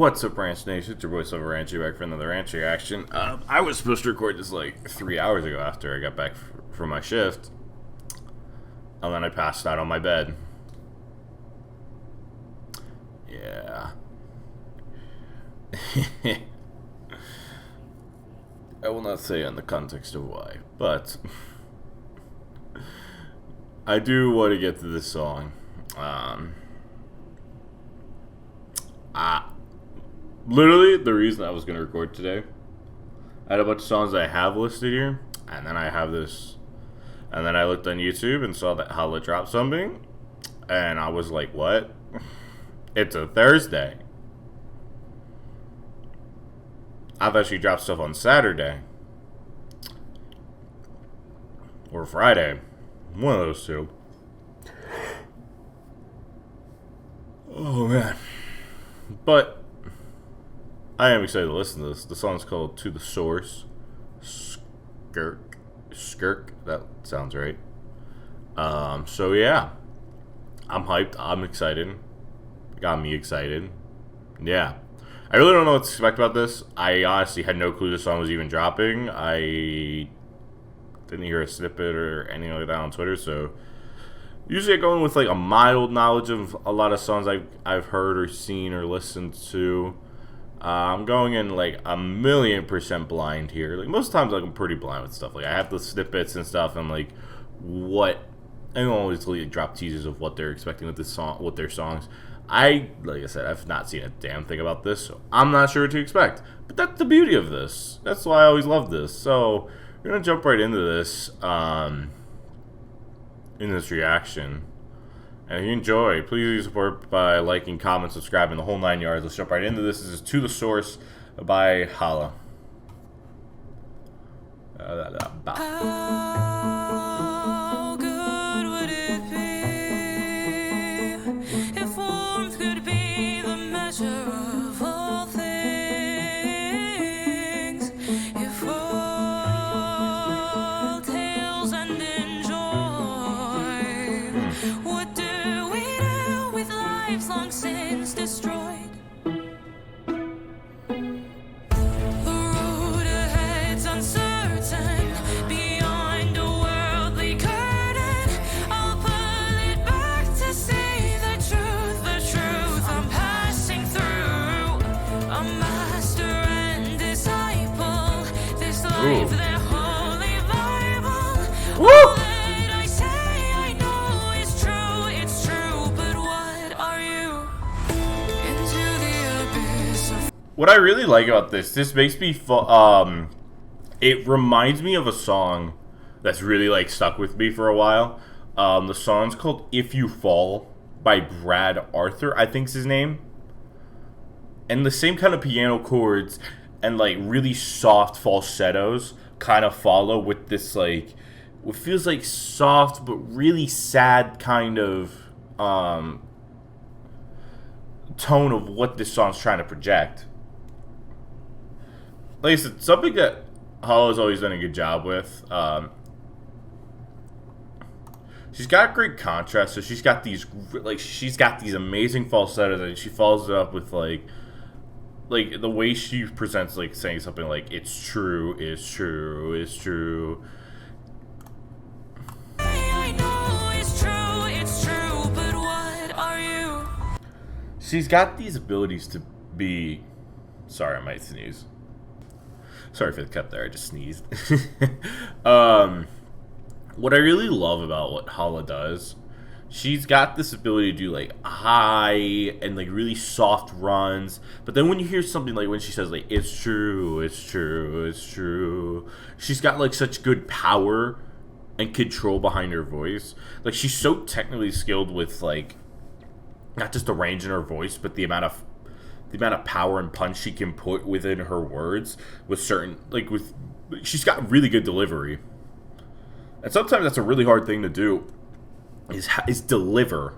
What's up, Ranch Nation? It's your boy Silver Ranchy back for another Ranch reaction. I was supposed to record this like 3 hours ago after I got back from my shift, and then I passed out on my bed. Yeah. I will not say in the context of why, but I do want to get to this song. Literally, the reason I was going to record today, I had a bunch of songs I have listed here, and then I have this, and then I looked on YouTube and saw that Hala dropped something, and I was like, what? It's a Thursday. I thought she dropped stuff on Saturday. Or Friday. One of those two. Oh, man. But I am excited to listen to this. The song's called To The Source. Skirk. Skirk. That sounds right. So yeah. I'm hyped. I'm excited. Got me excited. Yeah. I really don't know what to expect about this. I honestly had no clue the song was even dropping. I didn't hear a snippet or anything like that on Twitter, so usually I go in with like a mild knowledge of a lot of songs I've heard or seen or listened to. I'm going in like 1,000,000% blind here. Like most times, like I'm pretty blind with stuff. Like I have the snippets and stuff, and like what I don't always like, drop teasers of what they're expecting with this song, with their songs. Like I said, I've not seen a damn thing about this, so I'm not sure what to expect. But that's the beauty of this. That's why I always love this. So we're gonna jump right into this, in this reaction. And if you enjoy, please support by liking, comment, subscribing, the whole 9 yards. Let's jump right into this. This is To The Source by Hala. How good would it be if warmth could be the measure of all things? If all tales end in joy, what do we do with lives long since destroyed? Ooh. What I really like about this makes me it reminds me of a song that's really like stuck with me for a while. The song's called If You Fall by Brad Arthur, I think's his name. And the same kind of piano chords and like really soft falsettos kind of follow with this like what feels like soft but really sad kind of tone of what this song's trying to project. Like I said, something that Hala's always done a good job with. She's got great contrast, so she's got these amazing falsettos, and she follows it up with like the way she presents, like saying something like "It's true, it's true, it's true." I know it's true, but what are you? She's got these abilities to be. Sorry, I might sneeze. Sorry for the cut there. I just sneezed. What I really love about what Hala does, she's got this ability to do like high and like really soft runs, but then when you hear something like when she says like "It's true, it's true, it's true," she's got like such good power and control behind her voice. Like she's so technically skilled with like not just the range in her voice, but the amount of power and punch she can put within her words with certain she's got really good delivery. And sometimes that's a really hard thing to do, is deliver.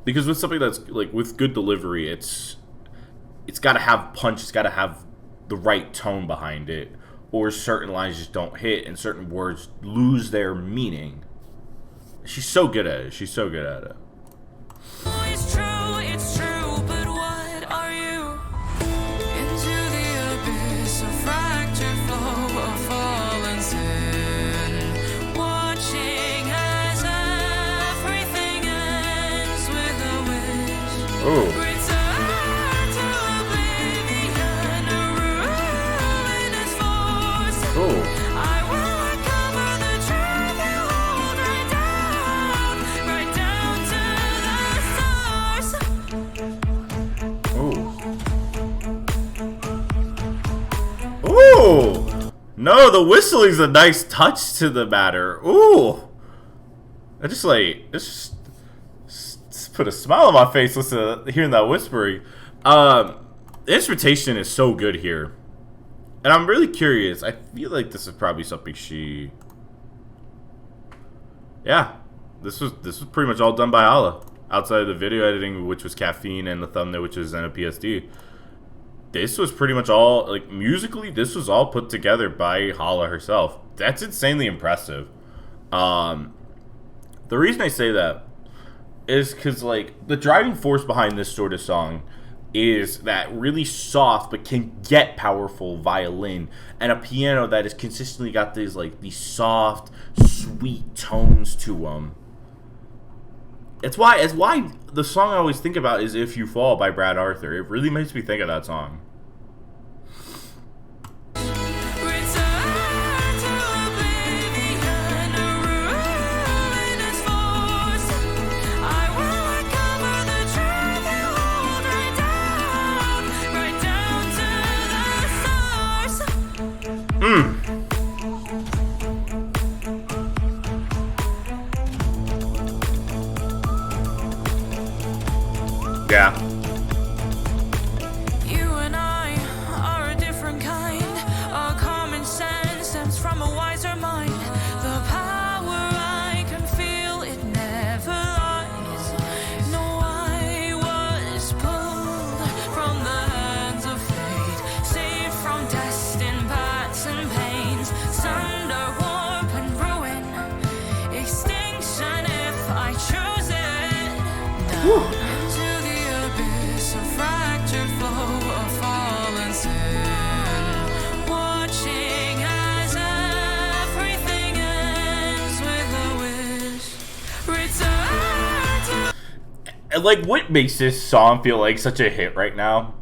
Because with something that's like with good delivery, it's got to have punch, it's got to have the right tone behind it, or certain lines just don't hit and certain words lose their meaning. She's so good at it. She's so good at it. It's true, but No, the whistling's a nice touch to the matter. Ooh. I just like, just put a smile on my face listening to hearing that whispering. The instrumentation is so good here. And I'm really curious. I feel like this is probably something she... Yeah. This was pretty much all done by Hala. Outside of the video editing, which was Caffeine, and the thumbnail, which is NPSD. This was pretty much all, like, musically, this was all put together by Hala herself. That's insanely impressive. The reason I say that is because, like, the driving force behind this sort of song is that really soft but can get powerful violin and a piano that has consistently got these, like, these soft, sweet tones to them. It's why the song I always think about is If You Fall by Brad Arthur. It really makes me think of that song. Yeah. You and I are a different kind. Our common sense stems from a wiser mind. The power I can feel, it never lies. No, I was pulled from the hands of fate, saved from destined paths and pains, sunder, warp and ruin, extinction if I choose it. Down into the abyss, a fractured flow of fallen sin, watching as everything ends with a wish. Return to... And, like, what makes this song feel like such a hit right now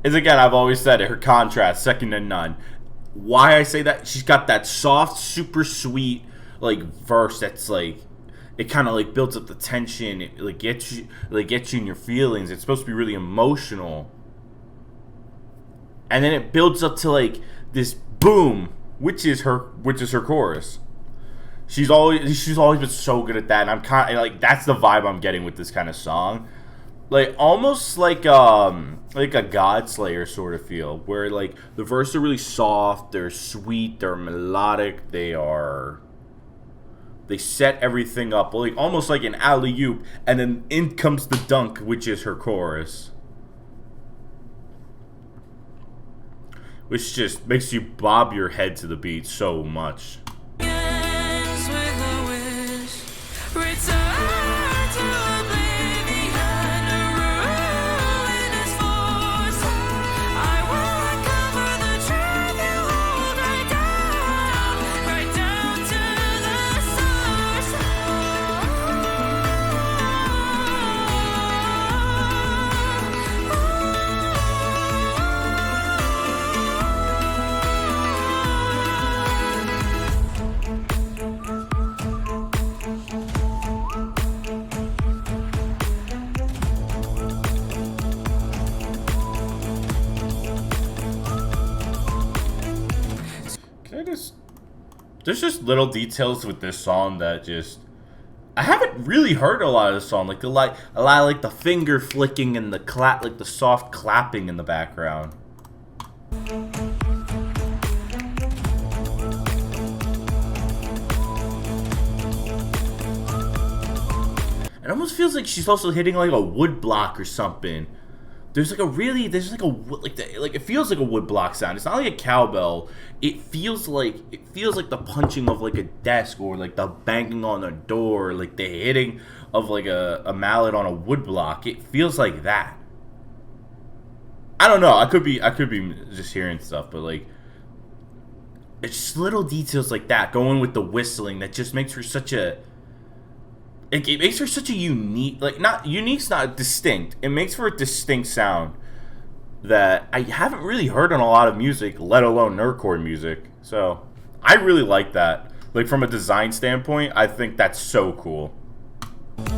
is, again, I've always said it, her contrast, second to none. Why I say that? She's got that soft, super sweet, like, verse that's, like, it kind of, like, builds up the tension. It, like, gets you in your feelings. It's supposed to be really emotional. And then it builds up to, like, this boom, which is her chorus. She's always been so good at that, and I'm kind of, like, that's the vibe I'm getting with this kind of song. Like, almost like a Godslayer sort of feel, where, like, the verses are really soft, they're sweet, they're melodic, they set everything up, like, almost like an alley-oop, and then in comes the dunk, which is her chorus. Which just makes you bob your head to the beat so much. ends with a wish. Return to oblivion, a ruinous force. I will uncover the truth you hold right down to the source. There's just little details with this song that just, I haven't really heard a lot of this song, like a lot of, like, the finger flicking and the clap, like the soft clapping in the background. It almost feels like she's also hitting like a wood block or something. It feels like a wood block sound. It's not like a cowbell. It feels like the punching of like a desk, or like the banging on a door, like the hitting of like a mallet on a wood block. It feels like that. I don't know. I could be just hearing stuff, but like, it's just little details like that going with the whistling that just makes her such a. It makes her such a unique, like, not unique's not distinct. It makes for a distinct sound that I haven't really heard on a lot of music, let alone nerdcore music. So I really like that. Like, from a design standpoint, I think that's so cool. To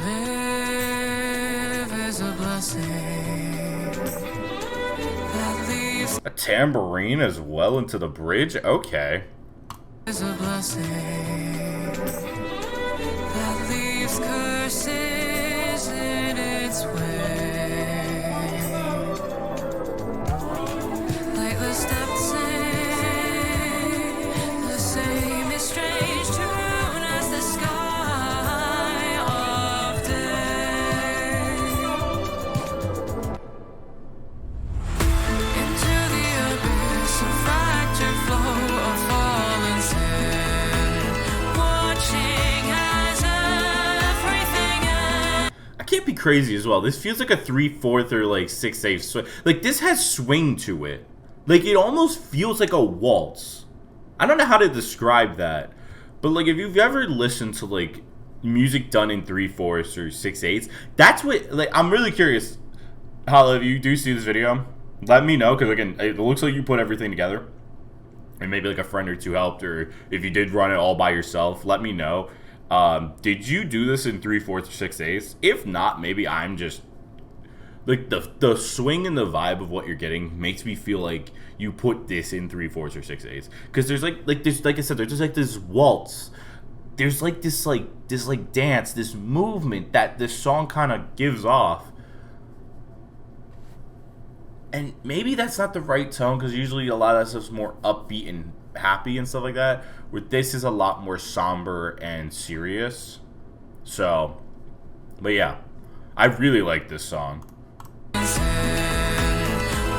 live is a blessing. A tambourine as well into the bridge? Okay. Is a blessing that leaves curses in its way. Like the steps in the same is strange tune as the sky of day. Into the abyss, a fractured flow of fallen sin, watching as everything ends. I can't be crazy as well. This feels like a 3/4 or like 6/8 swing. Like, this has swing to it. Like, it almost feels like a waltz. I don't know how to describe that. But, like, if you've ever listened to, like, music done in 3/4 or 6/8, that's what, like, I'm really curious. Hala, if you do see this video, let me know, because, again, it looks like you put everything together. And maybe, like, a friend or two helped, or if you did run it all by yourself, let me know. Did you do this in 3/4 or 6/8? If not, maybe I'm just... Like, the swing and the vibe of what you're getting makes me feel like you put this in 3/4 or 6/8. Because there's there's, like I said, there's just like this waltz. There's like this dance, this movement that this song kind of gives off. And maybe that's not the right tone, because usually a lot of that stuff's more upbeat and happy and stuff like that. Where this is a lot more somber and serious. So, but yeah, I really like this song.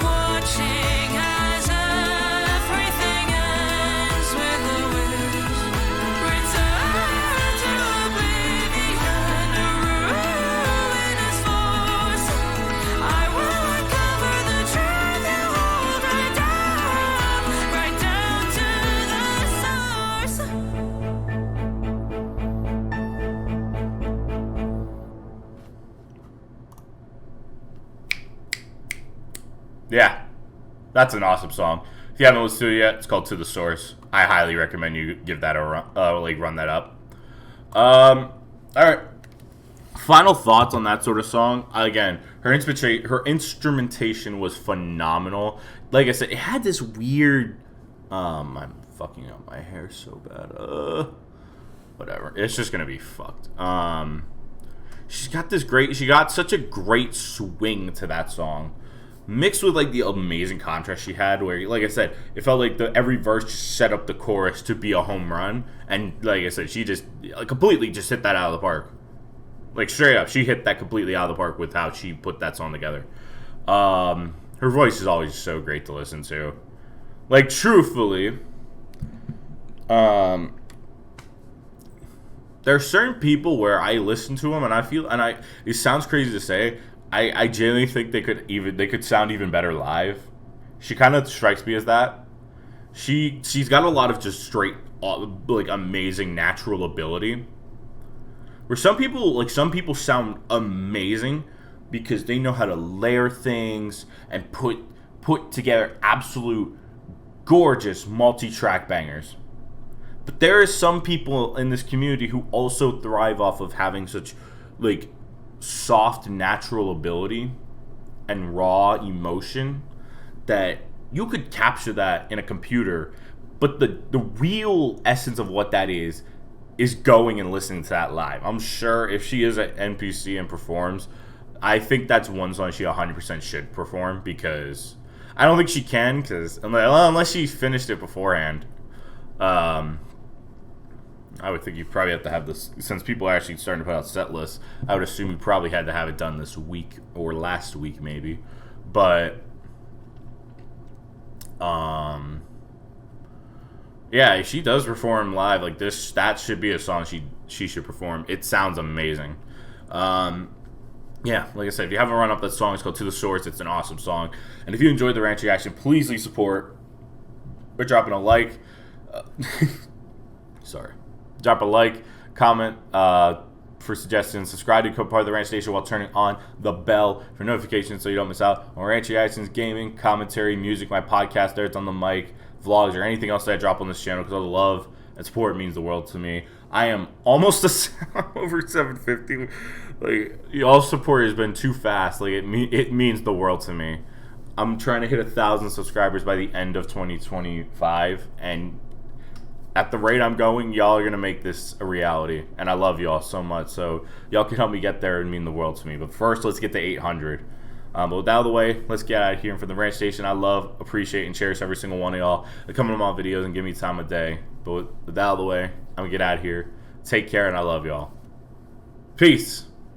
Watching as everything ends with a wish, return to oblivion, a ruinous force. I will uncover the truth you hold right down to the source. Yeah, that's an awesome song. If you haven't listened to it yet, it's called To The Source. I highly recommend you give that a run, run that up. All right. Final thoughts on that sort of song. Again, her instrumentation was phenomenal. Like I said, it had this weird... I'm fucking up my hair so bad. Whatever. It's just gonna be fucked. She got such a great swing to that song. Mixed with, like, the amazing contrast she had, where, like I said, it felt like every verse just set up the chorus to be a home run. And, like I said, she just completely just hit that out of the park. Like, straight up, she hit that completely out of the park with how she put that song together. Her voice is always so great to listen to. Like, truthfully, there are certain people where I listen to them and I feel, it sounds crazy to say, I genuinely think they could sound even better live. She kind of strikes me as that. She's got a lot of just straight, like, amazing natural ability. Where some people sound amazing because they know how to layer things and put together absolute gorgeous multi-track bangers. But there are some people in this community who also thrive off of having such, like, soft natural ability and raw emotion that you could capture that in a computer, but the real essence of what that is going and listening to that live. I'm sure if she is at NPC and performs, I think that's one song she 100% should perform, because I don't think she can, because unless she finished it beforehand. I would think you probably have to have this, since people are actually starting to put out set lists, I would assume you probably had to have it done this week or last week maybe. But yeah, if she does perform live like this, that should be a song she should perform. It sounds amazing. Yeah, like I said, if you haven't run up that song, it's called To The Source. It's an awesome song. And if you enjoyed the rant reaction, please leave support by dropping a like. Sorry. Drop a like, comment for suggestions, subscribe to become part of the Rant Station while turning on the bell for notifications so you don't miss out on rant reactions, gaming, commentary, music, my podcast, there it's on the mic, vlogs, or anything else that I drop on this channel, because all the love and support means the world to me. I am almost over 750. Like, all support has been too fast. Like, it means the world to me. I'm trying to hit 1,000 subscribers by the end of 2025, and at the rate I'm going, y'all are going to make this a reality, and I love y'all so much, so y'all can help me get there and mean the world to me. But first, let's get to 800. But with that out of the way, let's get out of here. And for the ranch station, I love, appreciate, and cherish every single one of y'all that come into my videos and give me time of day. But with that out of the way, I'm going to get out of here. Take care, and I love y'all. Peace.